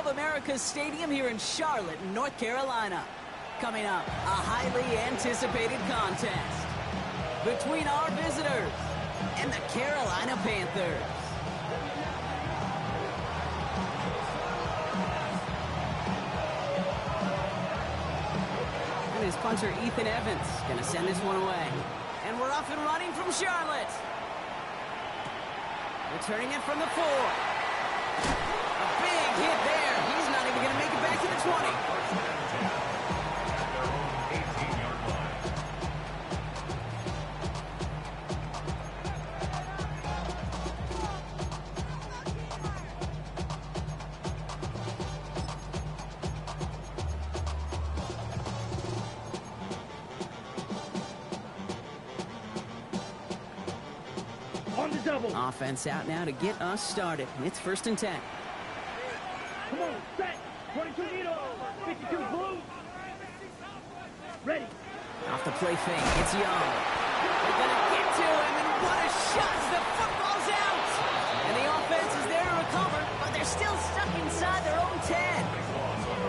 of America's stadium here in Charlotte, North Carolina. Coming up, a highly anticipated contest between our visitors and the Carolina Panthers. And his punter, Ethan Evans, going to send this one away. And we're off and running from Charlotte. Returning it from the 4. A big hit there. He's not even going to make it back to the 20. Offense out now to get us started. It's 1st and 10. Come on, set. 22 Nito. 52 blue. Ready. Off the play fake. It's Young. They're going to get to him, and what a shot. The football's out. And the offense is there to recover, but they're still stuck inside their own 10.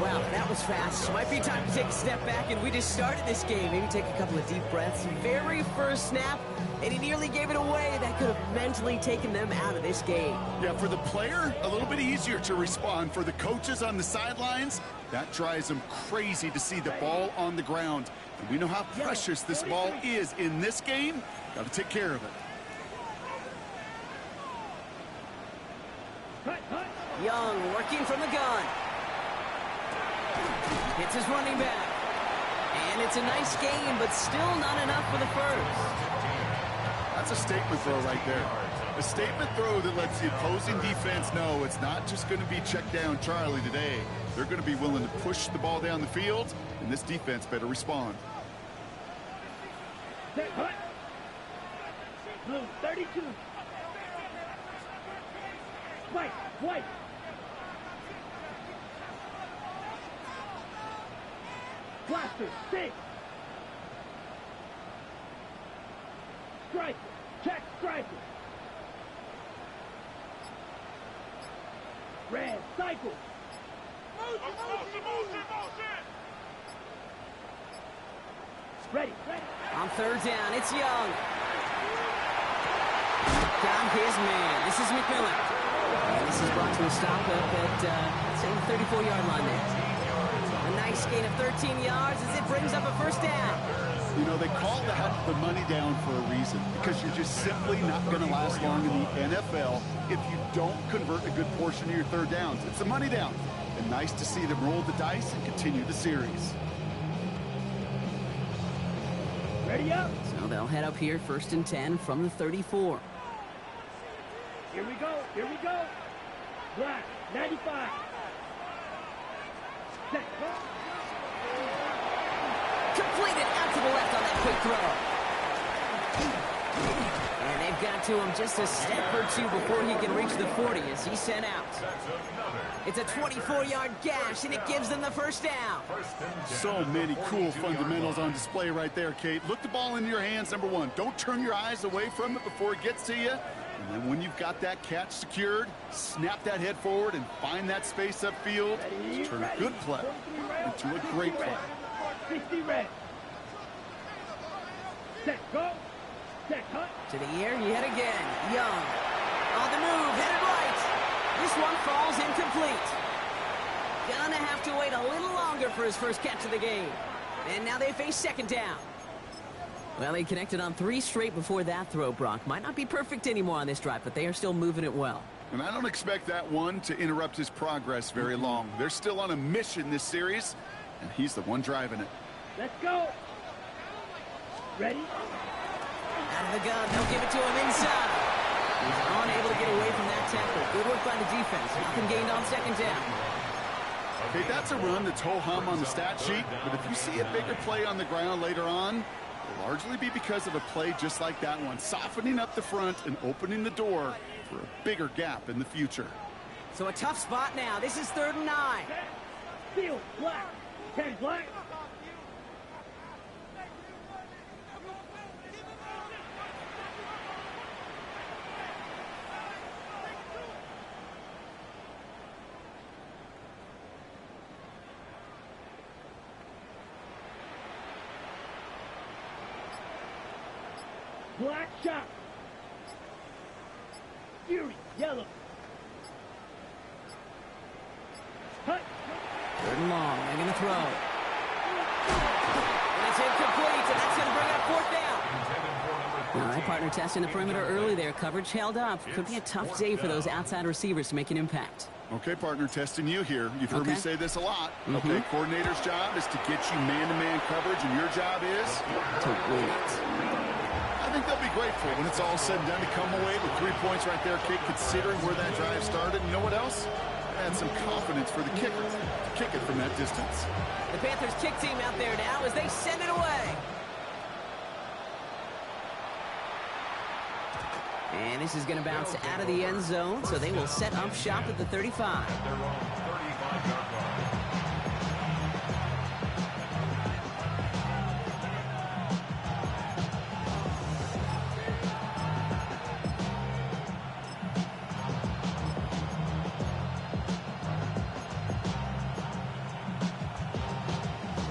Well, that was fast. Might be time to take a step back, and we just started this game. Maybe take a couple of deep breaths. Very first snap, and he nearly gave it away. That could have mentally taken them out of this game. Yeah, for the player, a little bit easier to respond. For the coaches on the sidelines, that drives them crazy to see the ball on the ground. And we know how precious this ball is in this game. Got to take care of it. Young working from the gun. Hits his running back. And it's a nice game, but still not enough for the first. That's a statement throw right there. A statement throw that lets the opposing defense know it's not just going to be check down Charlie today. They're going to be willing to push the ball down the field, and this defense better respond. Blue 32. White. Blaster 6. Striker. Check striker. Red cycle. Ready. On 3rd down, it's Young. Got his man. This is McMillan. And this is brought to a stop up at, say, the 34-yard line there. A nice gain of 13 yards as it brings up a 1st down. You know, they call that the money down for a reason, because you're just simply not going to last long in the NFL if you don't convert a good portion of your 3rd downs. It's a money down. And nice to see them roll the dice and continue the series. Ready up. So they'll head up here 1st and 10 from the 34. Here we go. Black 95. Set. Completed out to the left on that quick throw. And they've got to him just a step or two before he can reach the 40 as he's sent out. It's a 24-yard gash, and it gives them the 1st down. So many cool fundamentals on display right there, Kate. Look the ball in your hands, number 1. Don't turn your eyes away from it before it gets to you. And then when you've got that catch secured, snap that head forward and find that space upfield. Turn a good play into a great play. 60 red. Set, go. Set, cut. To the air yet again. Young. On the move, headed right. This one falls incomplete. Gonna have to wait a little longer for his first catch of the game. And now they face 2nd down. Well, he connected on 3 straight before that throw, Brock. Might not be perfect anymore on this drive, but they are still moving it well. And I don't expect that one to interrupt his progress very long. They're still on a mission this series, and he's the one driving it. Let's go. Ready? Out of the gun, they'll give it to him inside. He's unable to get away from that tackle. Good work by the defense. Nothing gained on 2nd down. Okay, that's a run that's ho-hum on the stat sheet, but if you see a bigger play on the ground later on, it'll largely be because of a play just like that one, softening up the front and opening the door for a bigger gap in the future. So a tough spot now. This is 3rd and 9. Field, black. 10 black. Black shot. Fury, yellow. Hut. Third and long. They're going to throw. And it's incomplete, and that's going to bring up fourth down. All right, partner testing the perimeter early there. Coverage held up. Could be a tough day for those outside receivers to make an impact. Okay, partner, testing you here. You've heard me say this a lot. Okay, coordinator's job is to get you man-to-man coverage, and your job is to win it. I think they'll be grateful when it's all said and done to come away with 3 points right there, Kate, considering where that drive started. You know what else? Add some confidence for the kicker to kick it from that distance. The Panthers kick team out there now as they send it away. And this is going to bounce out of the end zone, so they will set up shop at the 35.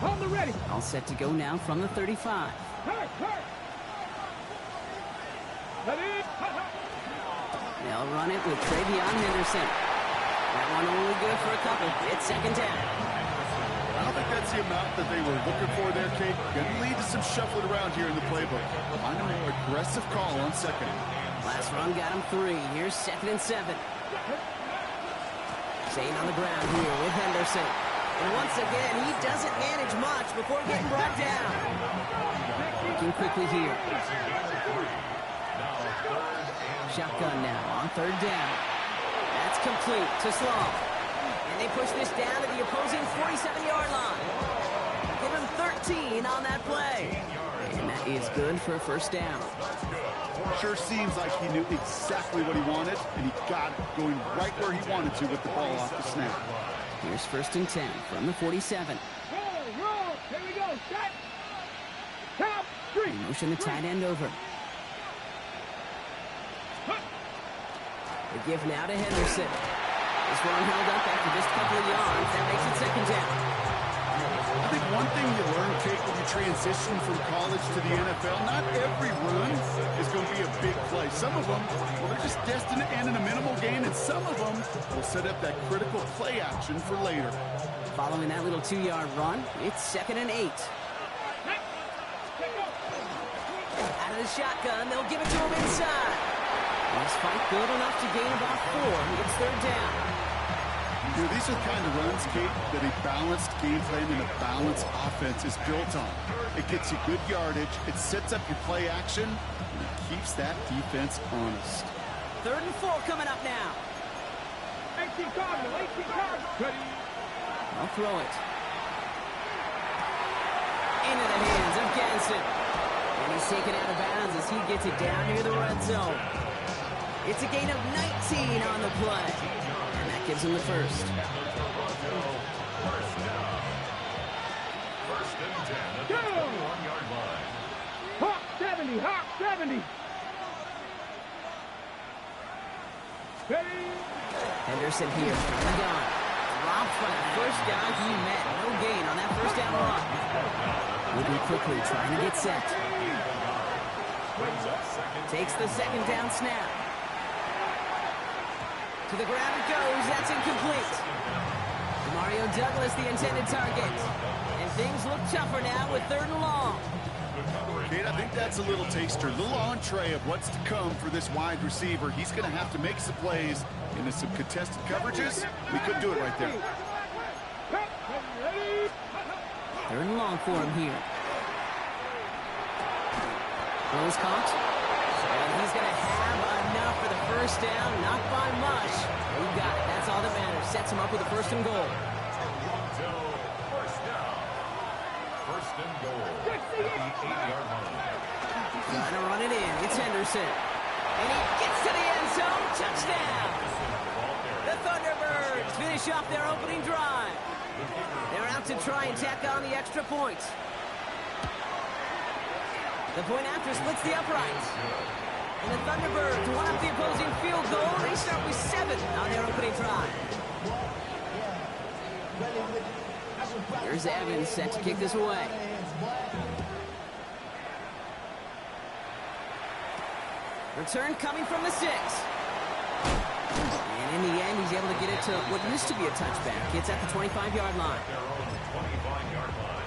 On the ready. All set to go now from the 35. Hurt. Ready. They'll run it with Travion Henderson. That one only good for a couple. It's second down. I don't think that's the amount that they were looking for there, Kate. Going to lead to some shuffling around here in the playbook. Find a more aggressive call on second. Last run got him 3. Here's 2nd and 7. Staying on the ground here with Henderson. And once again, he doesn't manage much before getting brought down. Working quickly here. Shotgun now on 3rd down. That's complete to Sloan. And they push this down to the opposing 47-yard line. Give him 13 on that play. And that is good for a first down. Sure seems like he knew exactly what he wanted, and he got it going right where he wanted to with the ball off the snap. Here's 1st and 10 from the 47. Roll. Here we go. Set. Top 3. Motion the tight end over. The give now to Henderson. This one held up after just a couple of yards. That makes it second down. I think one thing you learn, Kate, when you transition from college to the NFL, not every run is going to be a big play. Some of them, well, they're just destined to end in a minimal gain, and some of them will set up that critical play action for later. Following that little 2-yard run, it's 2nd and 8. Out of the shotgun, they'll give it to him inside. This fight good enough to gain about 4. It's 3rd down. You know, these are the kind of runs, Kate, that a balanced game plan and a balanced offense is built on. It gets you good yardage, it sets up your play action, and it keeps that defense honest. 3rd and 4 coming up now. 18 Cardinal. Ready. I'll throw it. Into the hands of Ganson. And he's taken out of bounds as he gets it down near the red zone. It's a gain of 19 on the play. And that gives him the first. Go! Hawk 70. Ready. Henderson here. And gone. Dropped by the first guy he met. No gain on that first down run. Moving quickly, trying to get set. Takes the second down snap. To the ground it goes. That's incomplete. Mario Douglas, the intended target. And things look tougher now with 3rd and long. Kate, I think that's a little taster, a little entree of what's to come for this wide receiver. He's going to have to make some plays into some contested coverages. We couldn't do it right there. 3rd and long for him here. Close caught. And he's going to have enough for the first down. Not by much. He got it. That's all that matters. Sets him up with a 1st and goal. First and goal. At the 8-yard line. Trying to run it in. It's Henderson. And he gets to the end zone. Touchdown. The Thunderbirds finish off their opening drive. They're out to try and tack on the extra point. The point after splits the uprights. And the Thunderbirds one up the opposing field goal. They start with 7 on their opening drive. Here's Evans set to kick this away. Return coming from the 6. And in the end, he's able to get it to what used to be a touchback. It's at the 25-yard line. Their own 25-yard line.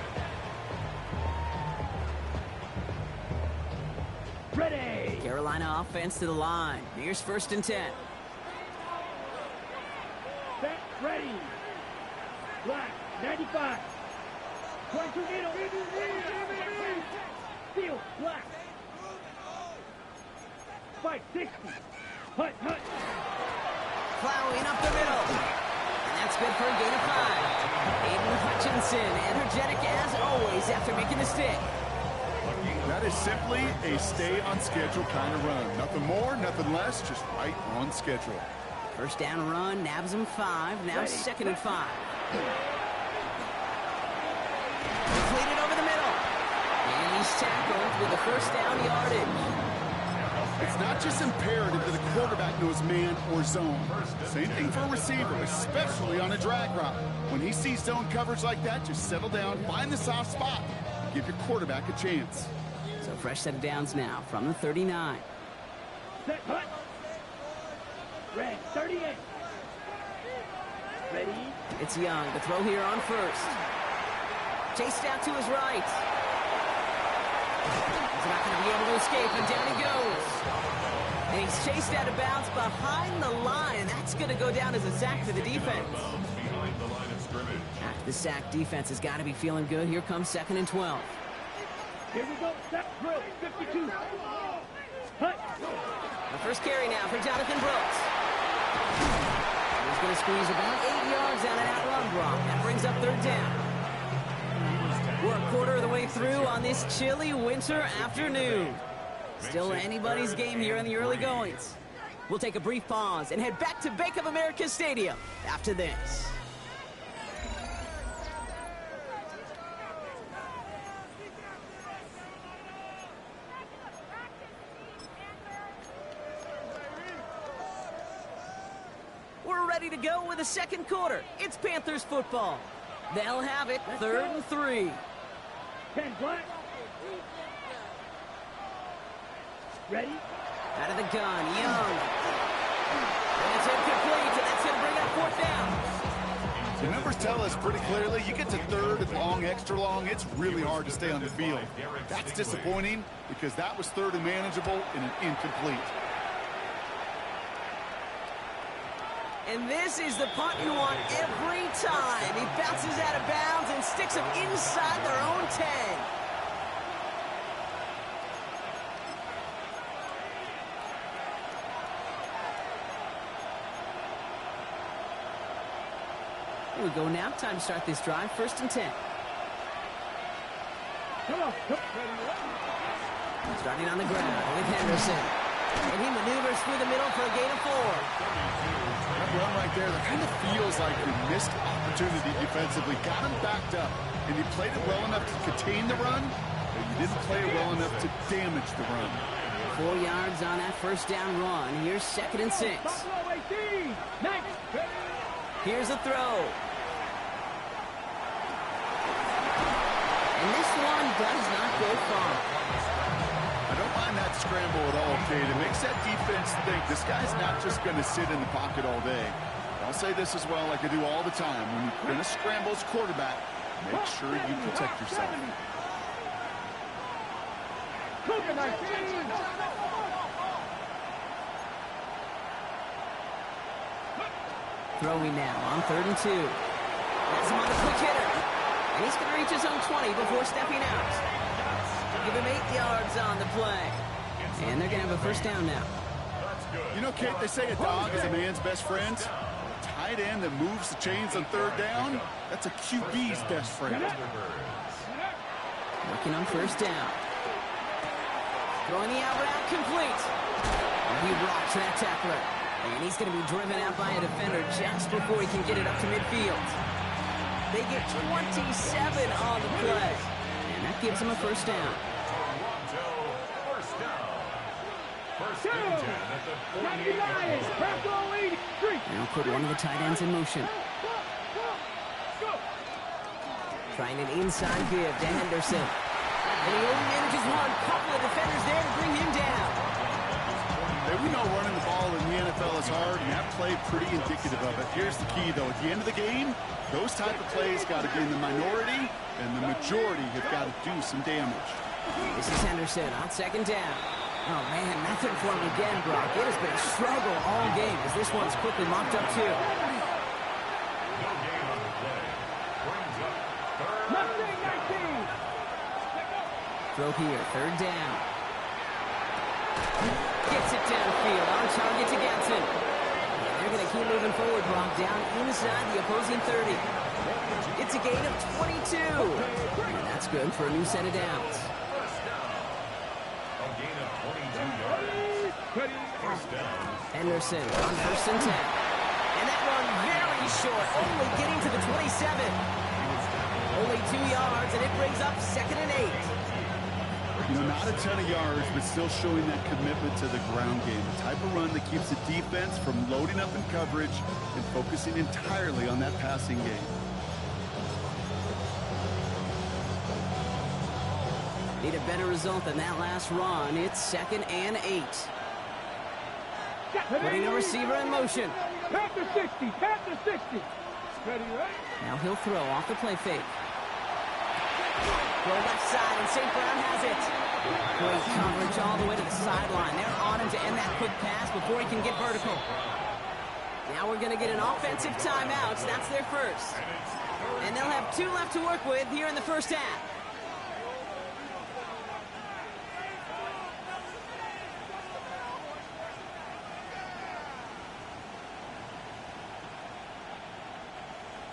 Ready. Carolina offense to the line. Here's 1st and 10. Set. Ready. Black. 95. 22 needle. Field. Black. 560. Hut. Plowing up the middle. And that's good for a gain of 5. Aiden Hutchinson, energetic as always after making the stick. That is simply a stay-on-schedule kind of run. Nothing more, nothing less, just right on schedule. 1st down run, nabs him 5. Now 2nd and 5. Completed over the middle. And he's tackled with the 1st down yardage. It's not just imperative that a quarterback knows man or zone. Same thing for a receiver, especially on a drag route. When he sees zone coverage like that, just settle down, find the soft spot, give your quarterback a chance. So fresh set of downs now from the 39. Set. Hut. Red. 38. Ready. It's Young to throw here on 1st. Chased out to his right. He's not going to be able to escape, and down he goes. And he's chased out of bounds behind the line. That's going to go down as a sack for the defense. Behind the line of scrimmage. After the sack, defense has got to be feeling good. Here comes 2nd and 12. Here we go. Set. Drill. 52. Hut. The first carry now for Jonathan Brooks. He's going to squeeze about 8 yards out of that run block. That brings up 3rd down. We're a quarter of the way through on this chilly winter afternoon. Still anybody's game here in the early goings. We'll take a brief pause and head back to Bank of America Stadium after this. We're ready to go with the 2nd quarter. It's Panthers football. They'll have it 3rd and 3. 10 Black. Ready. Out of the gun, Young. And it's incomplete, and that's going to bring up 4th down. The numbers tell us pretty clearly, you get to 3rd and long, extra long, it's really hard to stay on the field. That's disappointing because that was 3rd and manageable and an incomplete. And this is the punt you want every time. He bounces out of bounds and sticks them inside their own 10. Here we go now. Time to start this drive. 1st and 10. Come on. Starting on the ground with Henderson. And he maneuvers through the middle for a gain of 4. That run right there, that kind of feels like you missed opportunity defensively. Got him backed up, and you played it well enough to contain the run, but you didn't play it well enough to damage the run. 4 yards on that 1st down run. Here's 2nd and 6. Buffalo 18. Next. Here's a throw. And this one does not go far. I don't mind that scramble at all, Kate. It makes that defense think this guy's not just going to sit in the pocket all day. I'll say this as well like I do all the time. When you're going to scramble as quarterback, make sure you protect yourself. Throwing now on 3rd and 2. That's him on the quick hitter. And he's going to reach his own 20 before stepping out. Give him 8 yards on the play. And they're going to have a 1st down now. You know, Kate, they say a dog is a man's best friend. A tight end that moves the chains on 3rd down, that's a QB's best friend. Working on 1st down. Throwing the out route complete. And he rocks that tackler. And he's going to be driven out by a defender just before he can get it up to midfield. They get 27 on the play. And that gives him a 1st down. Now put one of the tight ends in motion. Trying an inside give to Henderson. And he only manages one. Couple of defenders there to bring him down. Hey, we know running the ball in the NFL is hard, and that play pretty indicative of it. Here's the key, though. At the end of the game, those type of plays got to be in the minority, and the majority have got to do some damage. This is Henderson on second down. Oh, man, nothing for him again, Brock. It has been a struggle all game as this one's quickly mocked up, too. No gain on the play. Brings up third. 19. Throw here, third down. Gets it downfield, on target to Ganson. And they're going to keep moving forward, Brock, down inside the opposing 30. It's a gain of 22. And that's good for a new set of downs. First down. A gain of 22 yards. First down. Henderson on first and 10. And that one very short, only getting to the 27. Only 2 yards, and it brings up second and 8. You know, not a ton of yards, but still showing that commitment to the ground game. The type of run that keeps the defense from loading up in coverage and focusing entirely on that passing game. Need a better result than that last run. It's second and 8. Putting a receiver in motion. Panther 60. Panther 60. Ready, right? Now he'll throw off the play fake. Throw left side, and St. Brown has it. Great coverage all the way to the sideline. They're on him to end that quick pass before he can get vertical. Now we're going to get an offensive timeout. That's their first. And they'll have 2 left to work with here in the first half.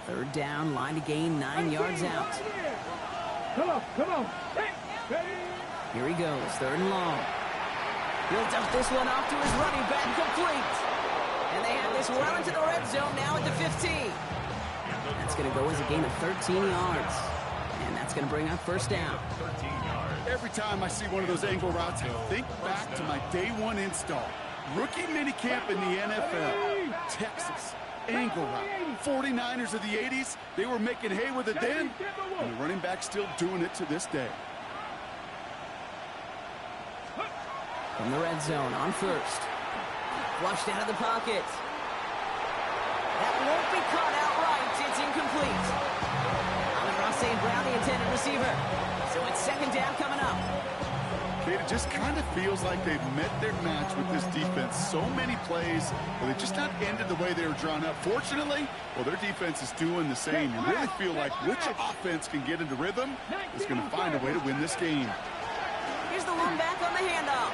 Third down, line to gain 9 yards out. Come on, come on. Hey, ready? Here he goes, third and long. He'll dump this one off to his running back, complete. And they have this well into the red zone now at the 15. That's going to go as a gain of 13 yards. And that's going to bring up first down. 13 yards. Every time I see one of those angle routes, I think back to my day one install. Rookie minicamp in the NFL. Texas. Angle route. 49ers of the 80s, they were making hay with it then, and the running back still doing it to this day. From the red zone on first. Flushed out of the pocket. That won't be caught outright. It's incomplete. Amon-Ra St. Brown, the intended receiver. So it's second down coming up. Kate, it just kind of feels like they've met their match with this defense. So many plays, but they just not ended the way they were drawn up. Fortunately, well, their defense is doing the same. You really feel like which offense can get into rhythm is going to find a way to win this game. Here's the one back on the handoff.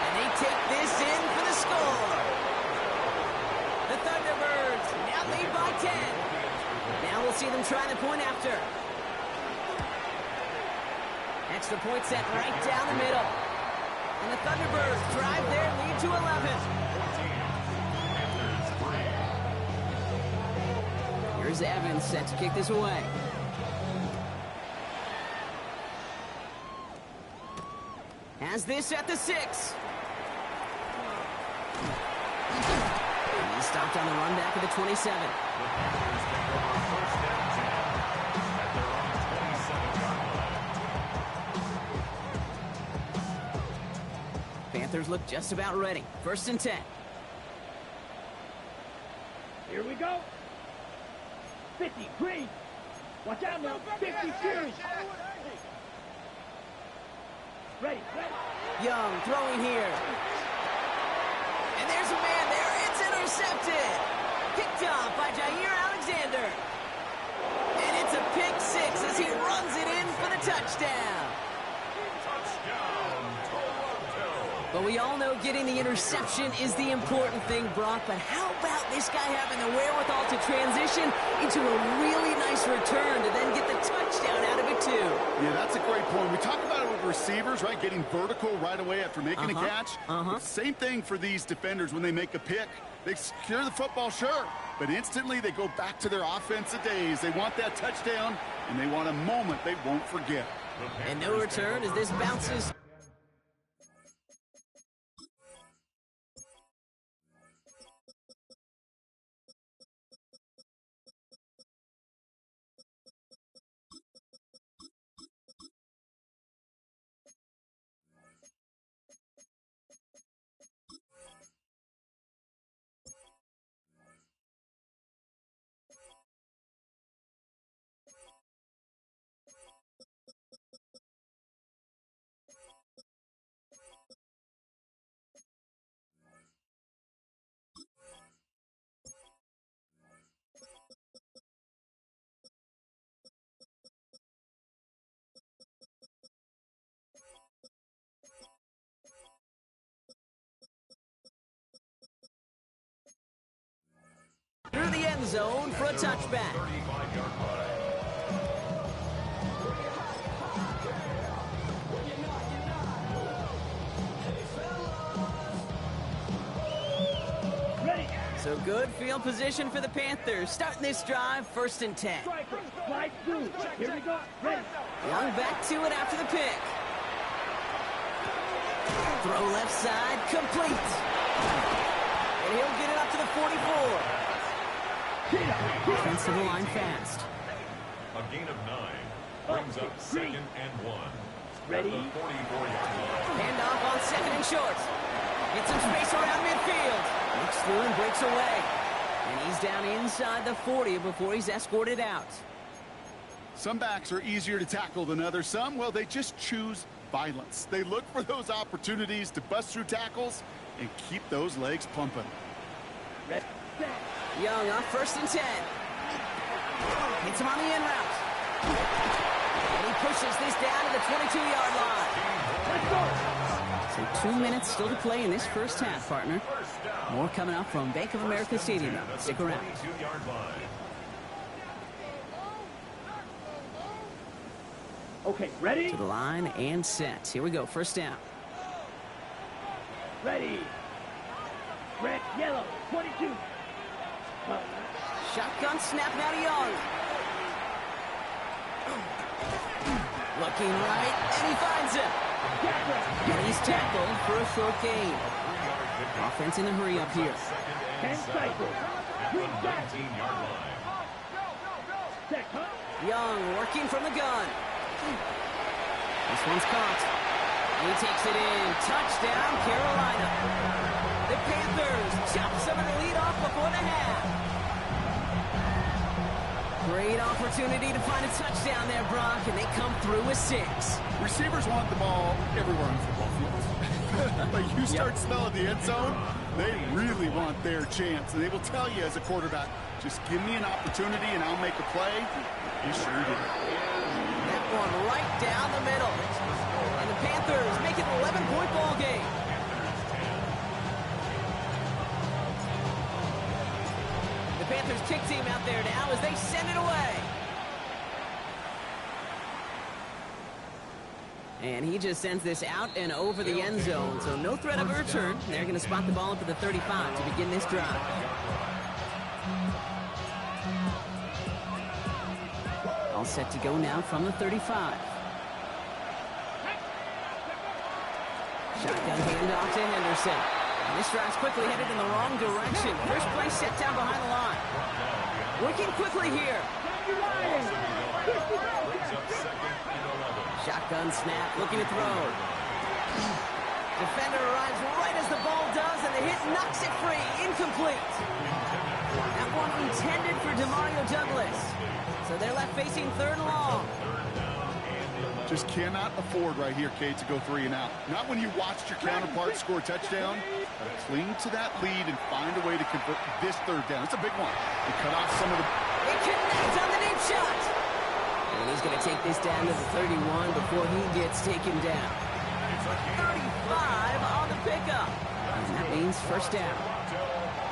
And they take this in for the score. The Thunderbirds now lead by 10. Now we'll see them try the point after. Extra point set right down the middle. And the Thunderbirds drive their lead to 11. Here's Evans set to kick this away. Has this at the 6. And he's stopped on the run back of the 27. Panthers look just about ready. First and 10. Here we go. 50, green. Watch out now. 50, series. Ready, ready. Young throwing here. And there's a man there. It's intercepted. Picked off by Jair Alexander. And it's a pick 6 as he runs it in for the touchdown. But we all know getting the interception is the important thing, Brock. But how about this guy having the wherewithal to transition into a really nice return to then get the touchdown out of it, too? Yeah, that's a great point. We talk about it with receivers, right? Getting vertical right away after making a catch. Same thing for these defenders when they make a pick. They secure the football, sure, but instantly they go back to their offensive days. They want that touchdown, and they want a moment they won't forget. And no return as this bounces. zone for a touchback. 35-yard line. Ready. So good field position for the Panthers. Starting this drive, 1st and 10. Striker. Slide through. Here we go. Ready. Young back to it after the pick. Throw left side, complete. And he'll get it up to the 44. Offensive line fast. A gain of 9 brings up 2nd and 1. Ready. At the 44-yard line. Handoff on 2nd and short. Gets some space around midfield. Looks through and breaks away. And he's down inside the 40 before he's escorted out. Some backs are easier to tackle than others. Some, well, they just choose violence. They look for those opportunities to bust through tackles and keep those legs pumping. Ready. Young on 1st and 10. Hits him on the in route. And he pushes this down to the 22-yard line. Let's go. So 2 minutes still to play in this first half, partner. More coming up from Bank of America Stadium. Stick around. 22-yard line. Okay, ready? To the line and set. Here we go, 1st down. Ready. Red, yellow, 22. Shotgun snap now to Young. Looking right, and he finds him. And he's tackled for a short gain. Offense in a hurry up here. 10 cycles. Green back. 19-yard line. Check, huh? Young working from the gun. This one's caught. He takes it in. Touchdown, Carolina. The Panthers chop some of the lead off before the half. Great opportunity to find a touchdown there, Brock, and they come through with 6. Receivers want the ball everywhere on the football field. But you start smelling the end zone, they really want their chance. And they will tell you as a quarterback, just give me an opportunity and I'll make a play. You sure did. That one right down the middle. And the Panthers make it an 11-point ball game. The Panthers kick team out there now as they send it away. And he just sends this out and over the end zone, so no threat of a return. They're going to spot the ball up at the 35 to begin this drive. All set to go now from the 35. Shotgun handoff to Henderson. And this drive's quickly headed in the wrong direction. First play set down behind the line. Working quickly here. Shotgun snap, looking to throw. Defender arrives right as the ball does, and the hit knocks it free. Incomplete. That one intended for Demario Douglas. So they're left facing 3rd and long. Just cannot afford right here, Kate, to go 3 and out. Not when you watched your counterpart score a touchdown. Gotta cling to that lead and find a way to convert this 3rd down. It's a big one. They cut off some of the... It connects on the deep shot. And he's going to take this down to the 31 before he gets taken down. 35 on the pickup. And that means 1st down.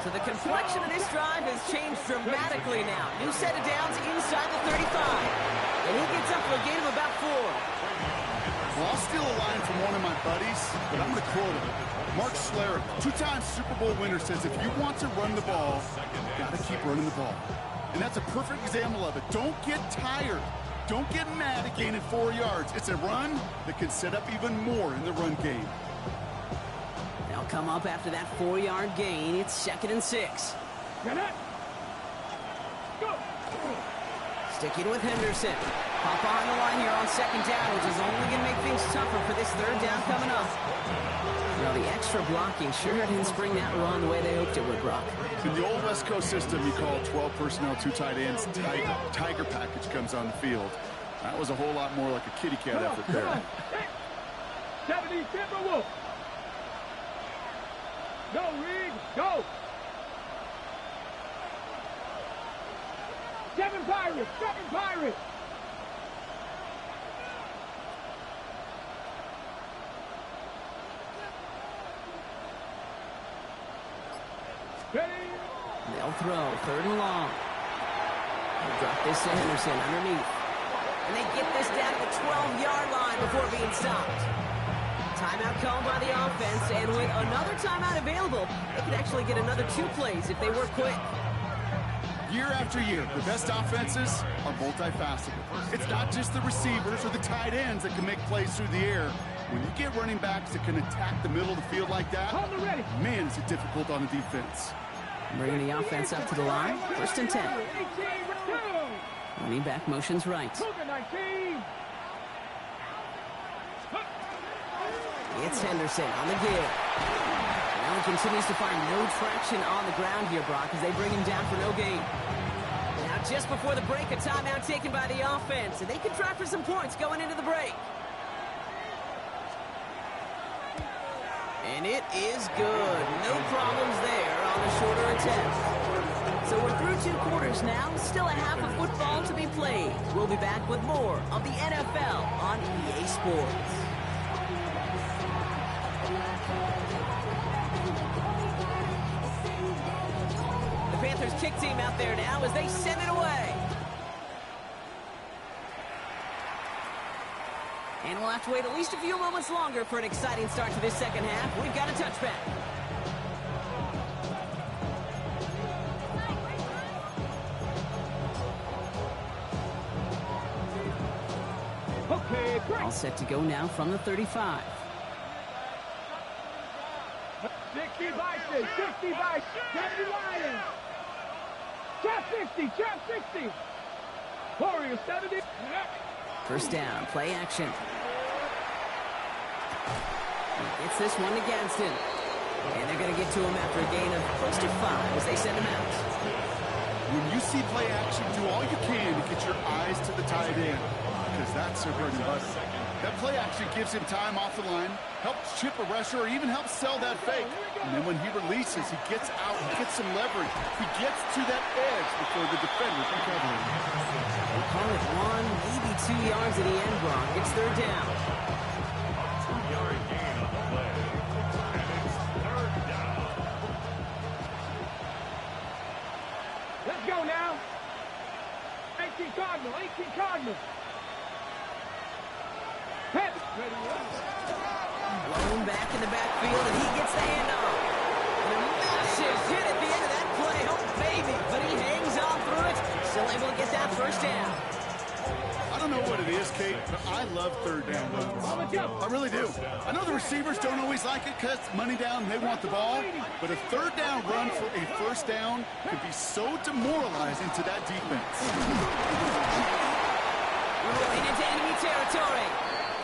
So the complexion of this drive has changed dramatically now. New set of downs inside the 35. And he gets up for a gain of about 4. Well, I'll steal a line from one of my buddies, but I'm going to quote him. Mark Schlereth, 2-time Super Bowl winner, says if you want to run the ball, you got to keep running the ball. And that's a perfect example of it. Don't get tired. Don't get mad at gaining 4 yards. It's a run that can set up even more in the run game. They'll come up after that 4-yard gain. It's 2nd and 6. Go. Sticking with Henderson. Pop behind the line here on 2nd down, which is only going to make things tougher for this 3rd down coming up. Well, the extra blocking sure didn't spring that run the way they hoped it would, Brock. In the old West Coast system, you call 12 personnel, 2 tight ends, Tiger. Tiger package comes on the field. That was a whole lot more like a kitty cat effort there. 70 Timberwolf. Go, Reed. Go. 7 Pirates. 7 Pirates. Ready. They'll throw 3rd and long. Drop this to Henderson underneath. And they get this down to the 12-yard line before being stopped. Timeout called by the offense, and with another timeout available, they could actually get another 2 plays if they work quick. Year after year, the best offenses are multifaceted. It's not just the receivers or the tight ends that can make plays through the air. When you get running backs that can attack the middle of the field like that, man, is it difficult on the defense. Bringing the offense up to the line. 1st and 10. Running back motions right. It's Henderson on the give. Now he continues to find no traction on the ground here, Brock, as they bring him down for no gain. Now, just before the break, a timeout taken by the offense, and they can try for some points going into the break. And it is good. No problems there on the shorter attempt. So we're through 2 quarters now. Still a half of football to be played. We'll be back with more of the NFL on EA Sports. The Panthers kick team out there now as they send it away. And we'll have to wait at least a few moments longer for an exciting start to this second half. We've got a touchback. Okay, great. All set to go now from the 35. 60 Vikings, 60 Vikings, 70 Lions. Chop 60, chop 60. Warriors 70. First down, play action. Gets this one against him. And they're going to get to him after a gain of close to 5 as they send him out. When you see play action, do all you can to get your eyes to the tight end, because that's their bread and butter. That play action gives him time off the line, helps chip a rusher, or even helps sell that fake. And then when he releases, he gets out, he gets some leverage. He gets to that edge before the defender can cover him. We'll call it 1, maybe 2 yards at the end, Brock. It's 3rd down. 2-yard gain on the play. And it's 3rd down. Let's go now. 18 Cardinal, 18 Cardinal. Head. Blown back in the backfield, and he gets the handoff. And a massive hit at the end of that play. Oh, baby. But he hangs on through it. Still able to get that 1st down. I don't know what it is, Kate, but I love 3rd down runs. I really do. I know the receivers don't always like it because it's money down and they want the ball, but a 3rd down run for a 1st down can be so demoralizing to that defense. Rolling into enemy territory.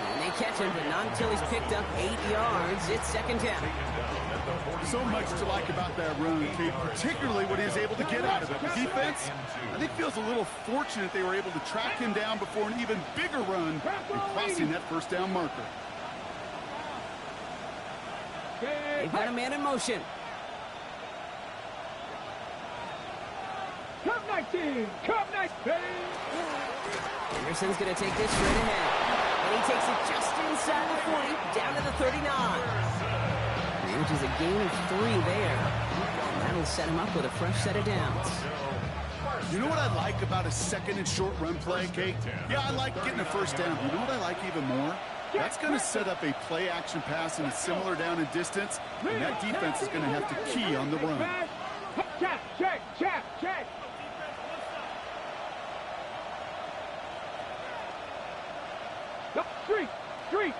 And they catch him, but not until he's picked up 8 yards. It's 2nd down. So much to like about that run, Kate, particularly what he was able to get out of it. The defense, I think, feels a little fortunate they were able to track him down before an even bigger run and crossing that 1st down marker. They've got a man in motion. Come 19, come 19. Anderson's going to take this straight ahead. And he takes it just inside the 40, down to the 39. Which is a gain of 3 there. And that'll set him up with a fresh set of downs. You know what I like about a 2nd and short run play, Kate? Yeah, I like getting a 1st down. You know what I like even more? That's going to set up a play action pass in a similar down and distance, and that defense is going to have to key on the run. Check, check, check, check. Street, street.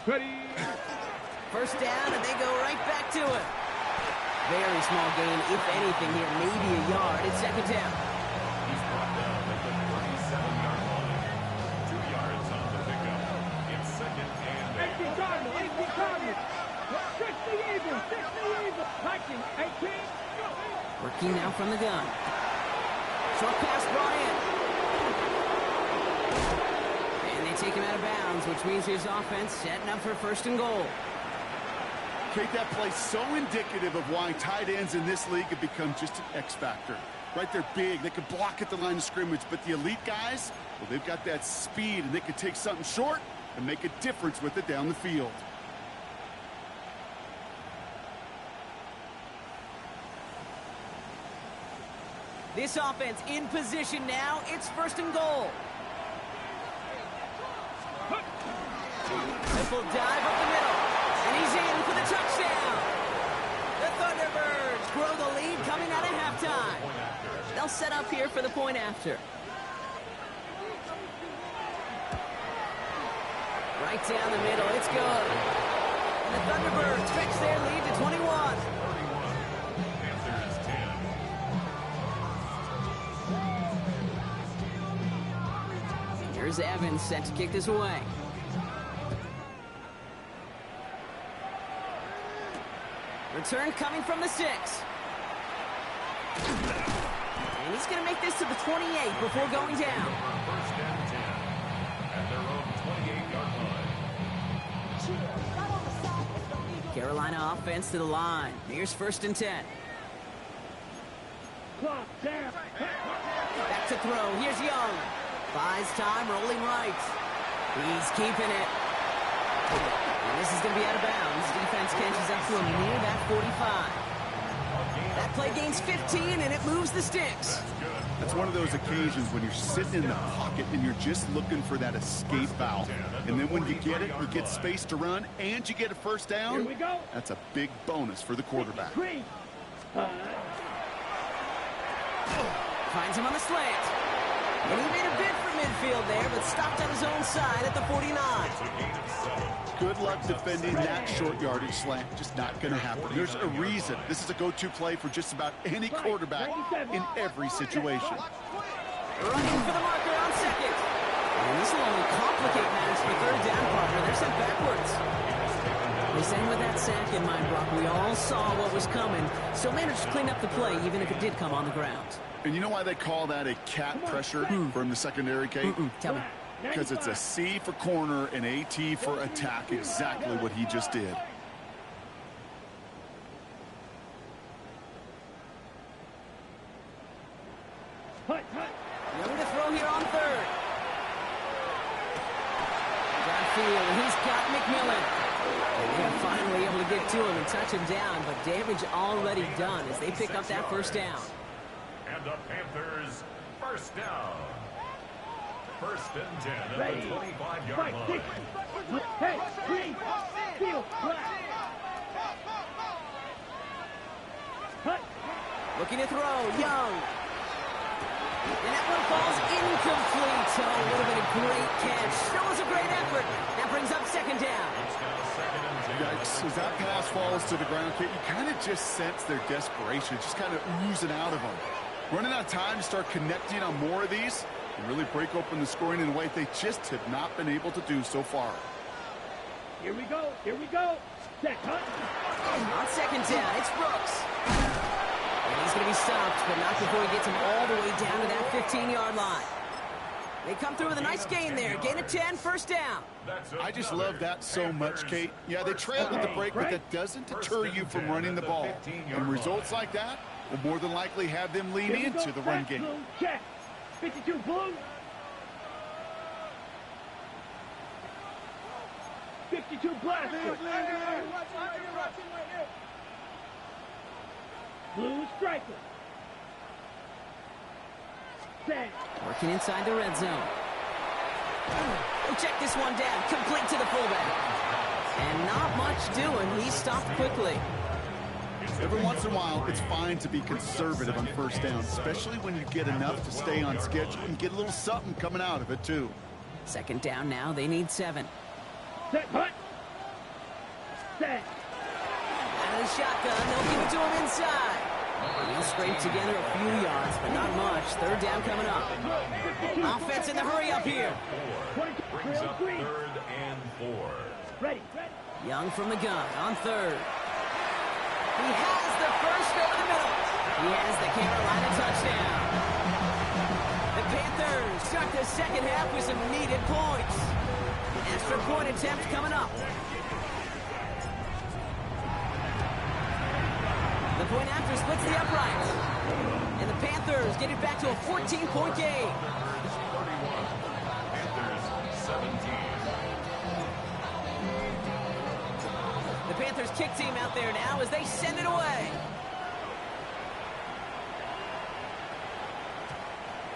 Ready. 1st down, and they go right back to it. Very small gain, if anything here, maybe a yard. It's 2nd down. He's brought down at the 37-yard line. 2 yards on the pickup. It's 2nd and 18 Cardinal, 18 Cardinal. 60 even, 60 even. Viking, 18. Working now from the gun. Short pass brought in. And they take him out of bounds, which means his offense setting up for 1st and goal. Kate, that play's so indicative of why tight ends in this league have become just an X factor. Right, they're big, they can block at the line of scrimmage, but the elite guys, well, they've got that speed, and they can take something short and make a difference with it down the field. This offense in position now. It's first and goal. Simple dive up the middle. And he's in for the touchdown. The Thunderbirds grow the lead coming out of halftime. They'll set up here for the point after. Right down the middle. It's good. And the Thunderbirds stretch their lead to 21. Panthers 10. Here's Evans set to kick this away. Return coming from the 6. And he's going to make this to the 28 before going down. First and 10 at their own 28-yard line. Carolina offense to the line. Here's first and 10. Clock down. Back to throw. Here's Young. Buys time, rolling right. He's keeping it. And this is going to be out of bounds. Defense catches up to him near that 45. That play gains 15, and it moves the sticks. That's one of those occasions when you're sitting in the pocket and you're just looking for that escape valve. And then when you get it, you get space to run, and you get a first down. Here we go. That's a big bonus for the quarterback. Green. Finds him on the slant. And he made a bid for midfield there, but stopped on his own side at the 49. Good luck defending that short yardage slant. Just not going to happen. There's a reason. This is a go-to play for just about any quarterback in every situation. Running for the marker on second. And this will only complicate matters for third down partner. They're sent backwards. They sang with that sack in mind, Brock. We all saw what was coming, so managed to clean up the play, even if it did come on the ground. And you know why they call that a cat pressure from the secondary, Kate? Tell me. Because it's a C for corner and a T for attack, exactly what he just did. Young to throw here on third. Downfield, and he's got McMillan. And they're finally able to get to him and touch him down, but damage already done as they pick up that first down. And the Panthers first down. First and 10 at the 25-yard line. Hey, green. Field. Looking to throw, Young. And that one falls incomplete. Oh, would have been a great catch. That was a great effort. That brings up second down. Yikes, as that pass falls to the ground, Kate, you kind of just sense their desperation, just kind of oozing out of them. Running out of time to start connecting on more of these and really break open the scoring in a way they just have not been able to do so far. Here we go. Set, cut. On second down, it's Brooks. And he's going to be stopped, but not before he gets him all the way down to that 15-yard line. They come through with a nice gain there. Gain of 10, first down. I just love that so much, Kate. Yeah, they trailed at the break, but that doesn't deter you from running the ball. And results like that will more than likely have them lean into the run game. Check. 52 blue. 52 black. Blue striker. Set. Working inside the red zone. Oh, check this one down. Complete to the fullback. And not much doing. He stopped quickly. Every once in a while, it's fine to be conservative on first down, especially when you get enough to stay on schedule and get a little something coming out of it, too. Second down now. They need 7. Set, hut. Set. Out of the shotgun. They'll give it to him inside. He'll scrape together a few yards, but not much. Third down coming up. Offense in the hurry up here. Brings up third and 4. Ready. Young from the gun on third. He has the first over the middle. He has the Carolina touchdown. The Panthers start the second half with some needed points. Extra point attempt coming up. The point after splits the uprights. And the Panthers get it back to a 14-point game. Panthers 17. The Panthers kick team out there now as they send it away.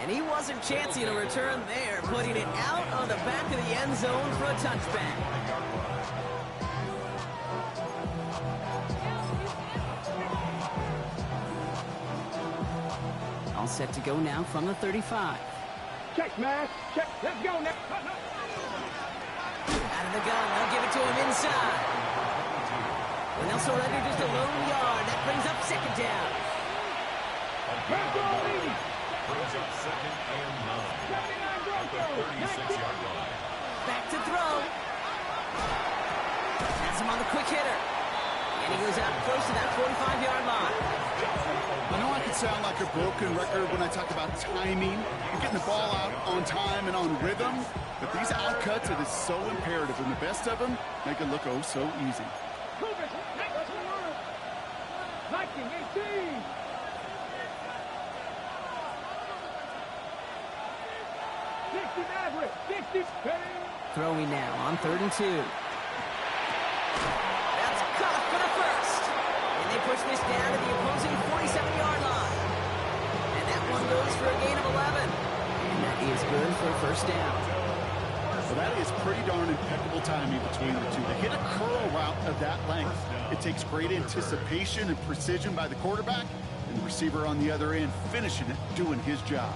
And he wasn't chancing a return there, putting it out on the back of the end zone for a touchback. All set to go now from the 35. Check, man. Check. Let's go now. Out of the gun, they'll give it to him inside. And they'll surrender just a lone yard. That brings up second down. Brings up second and 9 at the 36-yard line. Back to throw. Has him on the quick hitter. And he goes out close to that 45-yard line. I know I can sound like a broken record when I talk about timing and getting the ball out on time and on rhythm, but these out cuts, it is so imperative, and the best of them make it look oh so easy. Viking 18. Throwing now on 3rd and 2. That's caught for the first. And they push this down to the opposing 47-yard line. And that one goes for a gain of 11. And that is good for a first down. So that is pretty darn impeccable timing between the two. To hit a curl route of that length, it takes great anticipation and precision by the quarterback, and the receiver on the other end finishing it, doing his job.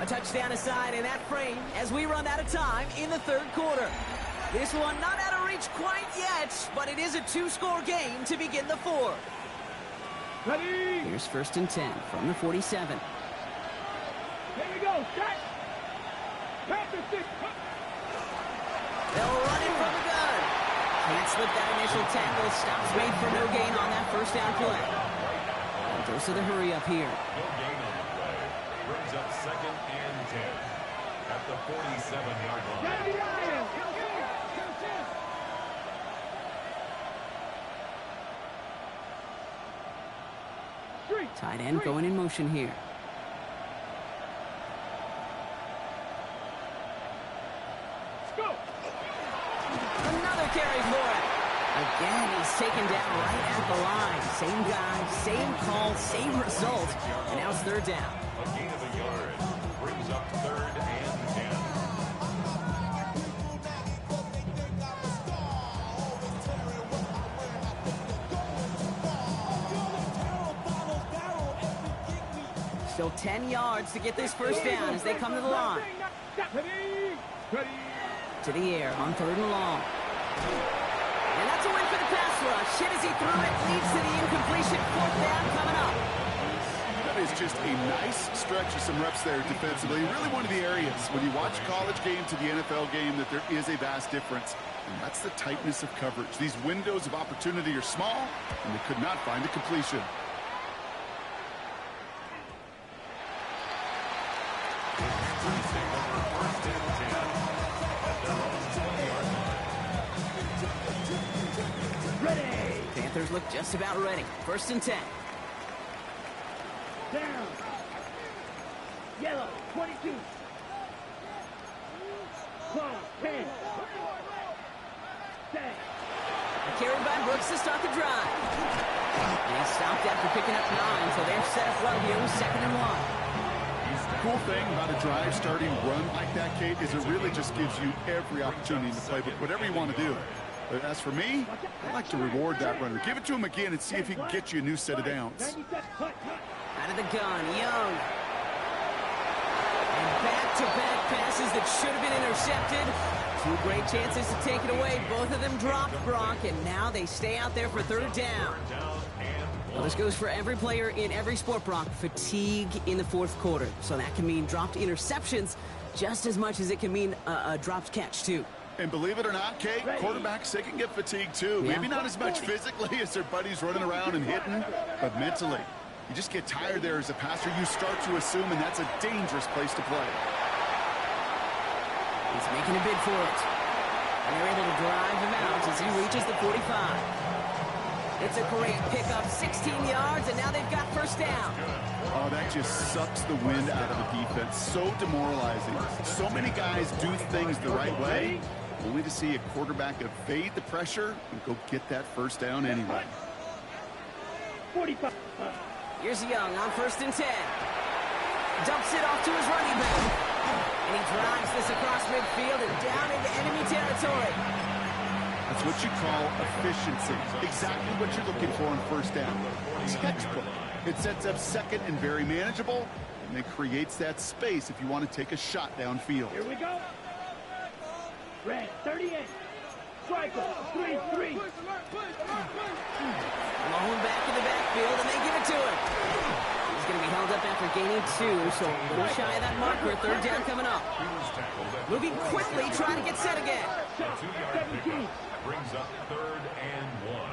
Touchdown aside in that frame as we run out of time in the 3rd quarter. This one not out of reach quite yet, but it is a 2-score game to begin the 4th. Ready? Here's 1st and 10 from the 47. Here we go. Shot. Panther 6. They'll run it from the gun. Can't slip that initial tackle. Stops made for no gain on that first down play. And goes to the hurry up here. No gain on the play. Brings up second and 10 at the 47-yard line. Tight end going in motion here. Another carry for it. Again, he's taken down right at the line. Same guy, same call, same result. And now it's 3rd down. A gain of a yard. Brings up 3rd and 10. Still 10 yards to get this first down as they come to the line. To the air on 3rd and long. And that's a win for the pass rush. Hit as he threw it, leads to the incompletion. 4th down coming up. That is just a nice stretch of some reps there defensively. Really one of the areas when you watch a college game to the NFL game that there is a vast difference. And that's the tightness of coverage. These windows of opportunity are small, and they could not find a completion. Panthers look just about ready. 1st and 10. Down. Yellow, 22. Close, 10. Stay. Carried by Brooks to start the drive. And he stopped after picking up 9, so they're set up well here with 2nd and 1. The cool thing about a drive starting run like that, Kate, is it really just gives you every opportunity to play whatever you want to do. But as for me, I like to reward that runner. Give it to him again and see if he can get you a new set of downs. Out of the gun, Young. And back-to-back passes that should have been intercepted. 2 great chances to take it away. Both of them dropped, Brock, and now they stay out there for 3rd down. Well, this goes for every player in every sport, Brock. Fatigue in the 4th quarter. So that can mean dropped interceptions just as much as it can mean a dropped catch, too. And believe it or not, Kate, quarterbacks, they can get fatigued, too. Yeah. Maybe not as much physically as their buddies running around and hitting, but mentally. You just get tired there as a passer. You start to assume, and that's a dangerous place to play. He's making a bid for it. And they're able to drive him out as he reaches the 45. It's a great pickup, 16 yards, and now they've got first down. Oh, that just sucks the wind out of the defense. So demoralizing. So many guys do things the right way, only to see a quarterback evade the pressure and go get that first down anyway. 45. Here's Young on 1st and 10. Dumps it off to his running back. And he drives this across midfield and down into enemy territory. That's what you call efficiency. Exactly what you're looking for on first down. Textbook. It sets up second and very manageable, and it creates that space if you want to take a shot downfield. Here we go. Red, 38. Striker, 3-3. Malone back in the backfield, and they give it to him. He's going to be held up after gaining 2, so a little shy of that marker. 3rd down coming up. Moving quickly, trying to get set again. The 2-yard pickup brings up 3rd and 1.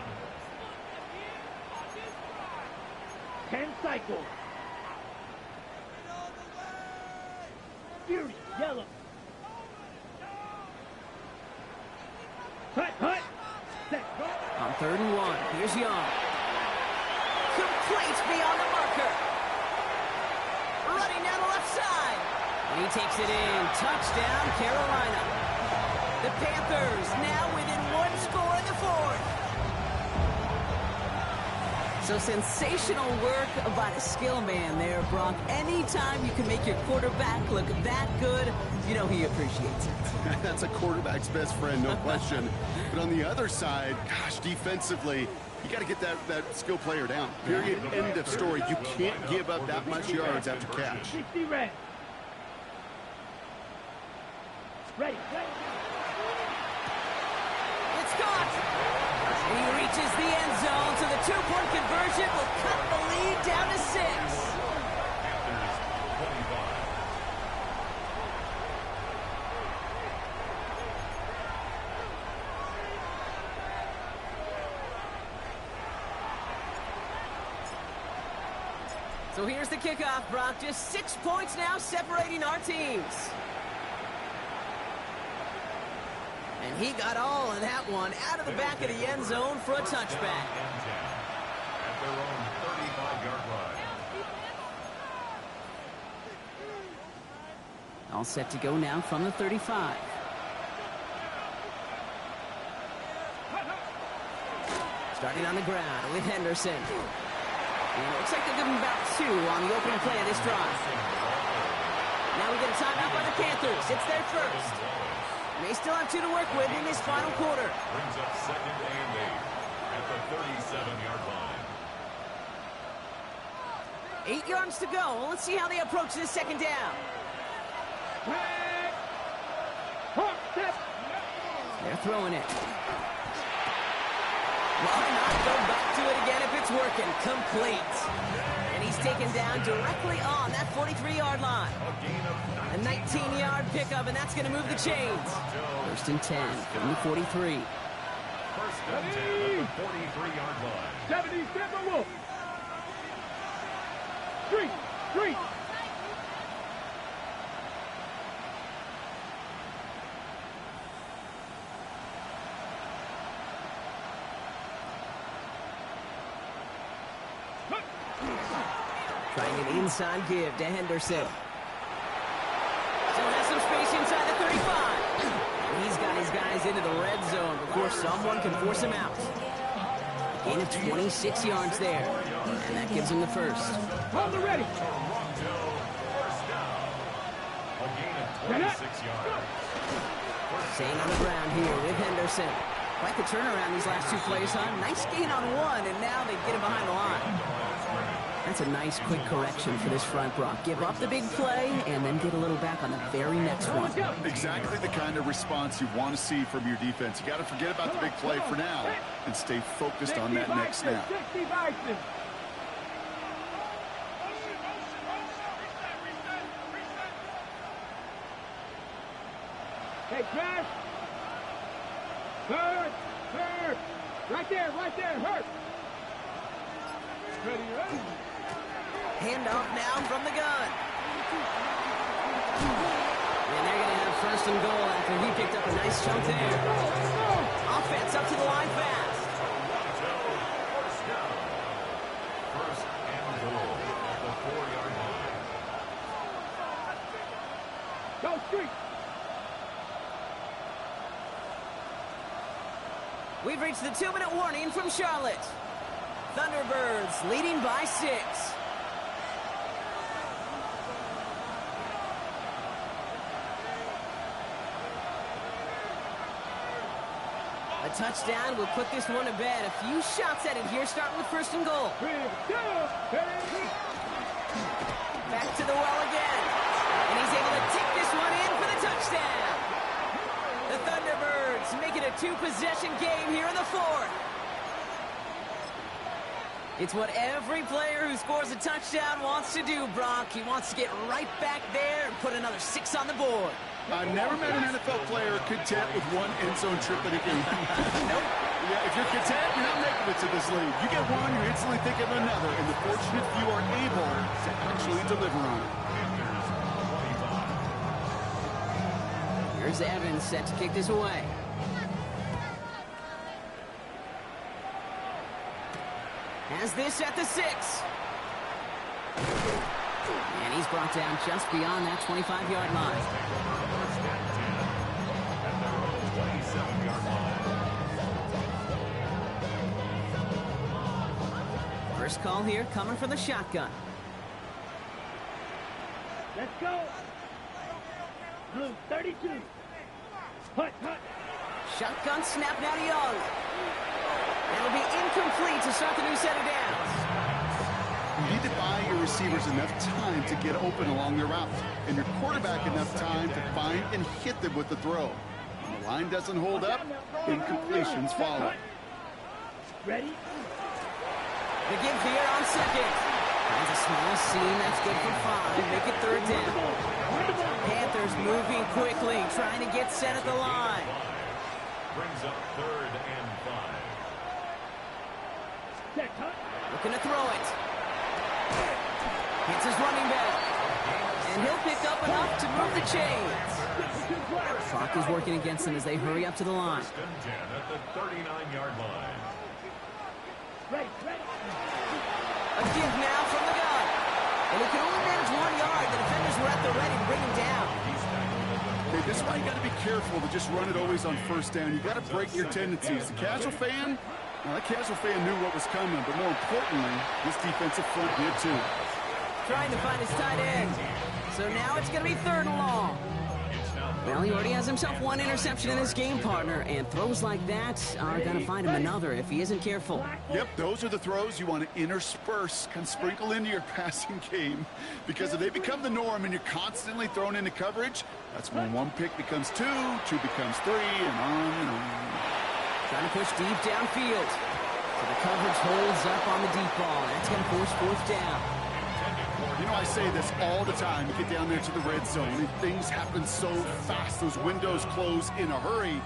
10 cycles. Fury, yellow. Hut. Set, go. On 3rd and 1, here's Young. Complete beyond the marker. Running down the left side. And he takes it in. Touchdown, Carolina. The Panthers now within 1 score in the 4th. So sensational work by the skill man there, Brock. Anytime you can make your quarterback look that good, you know he appreciates it. That's a quarterback's best friend, no question. But on the other side, gosh, defensively, you got to get that skill player down. Period. End of story. You can't give up that much yards after catch. 60 red. Ready. It's caught. And he reaches the end zone, so the 2-point conversion will cut the lead down to 6. Panthers 25. So here's the kickoff, Brock. Just 6 points now separating our teams. And he got all of that one out of the back of the end zone for a touchback. At their own 35-yard line. All set to go now from the 35. Starting on the ground with Henderson. And it looks like they'll give him about 2 on the opening play of this drive. Now we get a timeout by the Panthers. It's their first. They still have 2 to work with in this final quarter. Brings up 2nd and 8 at the 37-yard line. 8 yards to go. Let's see how they approach this 2nd down. They're throwing it. Why not go back to it again if it's working? Complete. And he's taken down directly on that 43-yard line. A 19-yard pickup, and that's going to move the chains. 1st and 10 from the 43. 1st and 10 at the 43-yard line. 77 Wolf. 3. Trying an inside give to Henderson. Still has some space inside the 35. And he's got his guys into the red zone before someone can force him out. A gain of 26 yards there. And that gives him the first. Hold the ready. First down. A gain of 26 yards. Staying on the ground here with Henderson. Quite the turnaround these last 2 plays, huh? Nice gain on 1, and now they get him behind the line. That's a nice quick correction for this front, Brock. Give up the big play and then get a little back on the very next one. Exactly the kind of response you want to see from your defense. You got to forget about the big play for now and stay focused on that next snap. 60 Bison. Hey, Crash. Hurt. Right there, hurt. Ready. Handoff now from the gun. And they're going to have 1st and goal after he picked up a nice chunk there. Offense up to the line fast. We've reached the 2-minute warning from Charlotte. Thunderbirds leading by 6. A touchdown will put this one to bed. A few shots at it here, starting with 1st and goal. Back to the well again. And he's able to take this one in for the touchdown. The Thunderbirds make it a 2-possession game here in the 4th. It's what every player who scores a touchdown wants to do, Brock. He wants to get right back there and put another 6 on the board. I've never met an NFL player content with one end zone trip in a game. Nope. Yeah, if you're content, you're not making it to this league. You get one, you're instantly thinking of another, and the fortunate few are able to actually deliver on it. Here's Evans set to kick this away. Has this at the 6. And he's brought down just beyond that 25-yard line. First call here coming for the shotgun. Let's go. Blue 32. Hut, hut. Shotgun snap now to Young. It'll be incomplete to start the new set of downs. You need to buy your receivers enough time to get open along their route, and your quarterback enough time to find and hit them with the throw. When the line doesn't hold up, incompletions follow. Ready? The give here on 2nd. Finds a small seam, that's good for 5. Make it 3rd down. Panthers moving quickly, trying to get set at the line. Brings up 3rd and 5. Looking to throw it. Hits his running back. And he'll pick up enough to move the chains. Clock is working against them as they hurry up to the line. 1st and 10 at the 39-yard line. A give now from the gun. And he can only manage 1 yard. The defenders were at the ready to bring him down. Okay, this is why you got to be careful to just run it always on 1st down. You got to break your tendencies. The casual fan, well, that casual fan knew what was coming, but more importantly, this defensive front did too. Trying to find his tight end. So now it's going to be 3rd and long. Well, he already has himself 1 interception in this game, partner, and throws like that are going to find him another if he isn't careful. Yep, those are the throws you want to intersperse, can sprinkle into your passing game, because if they become the norm and you're constantly thrown into coverage, that's when 1 pick becomes 2, 2 becomes 3, and on and on. Trying to push deep downfield. So the coverage holds up on the deep ball. That's going to force 4th down. You know, I say this all the time. You get down there to the red zone, and things happen so fast. Those windows close in a hurry.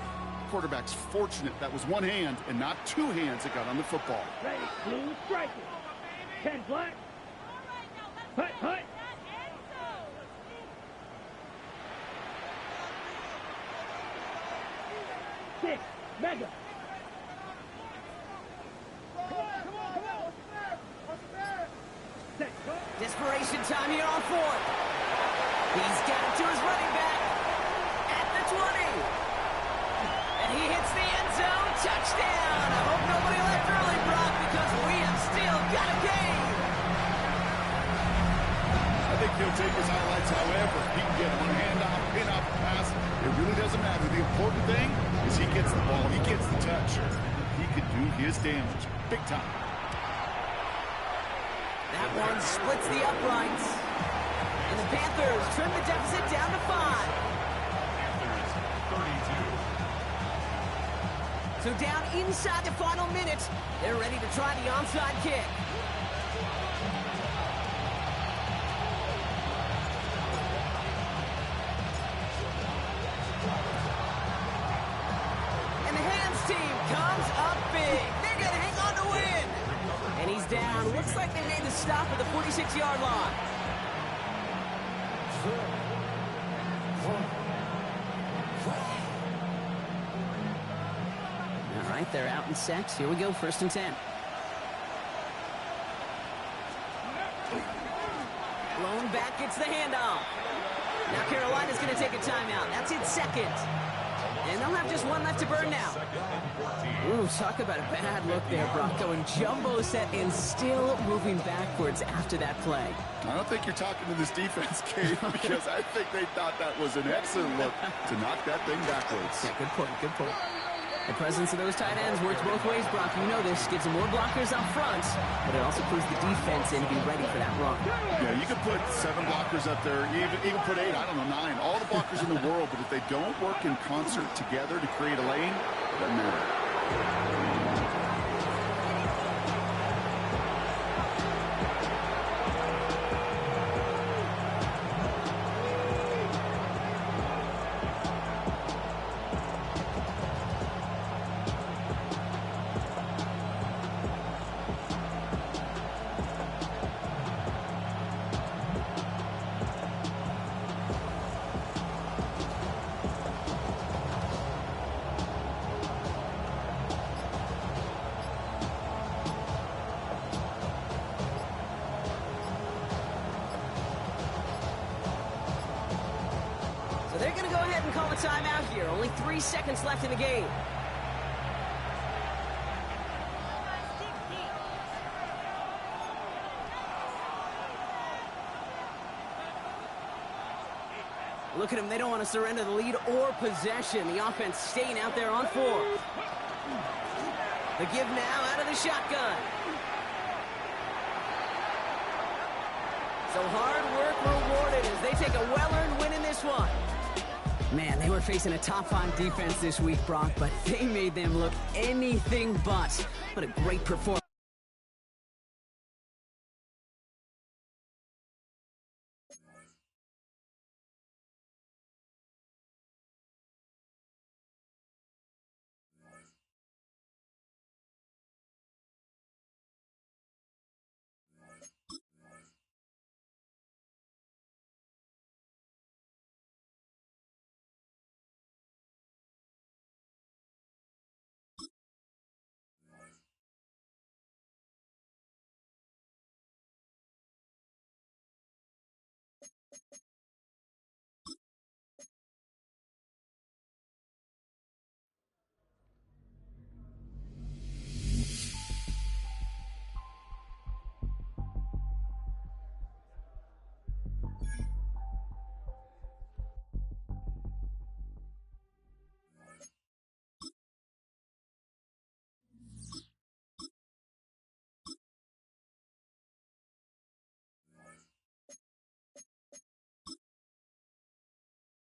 Quarterback's fortunate that was 1 hand and not 2 hands that got on the football. Ready, blue, strike it. 10 black. Hut, hut. Six, mega. Desperation time here on 4th. He's got it to his running back at the 20. And he hits the end zone. Touchdown. I hope nobody left early, Brock, because we have still got a game. I think he'll take his highlights however. He can get one hand off, pin off the pass. It really doesn't matter. The important thing is he gets the ball. He gets the touch. He could do his damage big time. That one splits the uprights. And the Panthers trim the deficit down to 5. Panthers 32. So down inside the final minute, they're ready to try the onside kick. And the hands team comes up big. They're going to hang on to win. And he's down. Looks like they made the stop at the 46-yard line. All right, they're out and set. Here we go, 1st and 10. Lone back gets the handoff. Now Carolina's going to take a timeout. That's its 2nd. And they'll have just one left to burn now. Ooh, talk about a bad look there, Brock. Going jumbo set and still moving backwards after that play. I don't think you're talking to this defense, Kate, because I think they thought that was an excellent look to knock that thing backwards. Yeah, good point, good point. The presence of those tight ends works both ways, Brock. You know this. Gives them more blockers up front, but it also puts the defense in to be ready for that run. Yeah, you could put 7 blockers up there, even put 8, I don't know, 9. All the blockers in the world, but if they don't work in concert together to create a lane, it doesn't matter. They're going to go ahead and call a timeout here. Only 3 seconds left in the game. Look at them. They don't want to surrender the lead or possession. The offense staying out there on 4. The give now out of the shotgun. So hard work rewarded as they take a well-earned win in this one. Man, they were facing a top-5 defense this week, Brock, but they made them look anything but. What a great performance.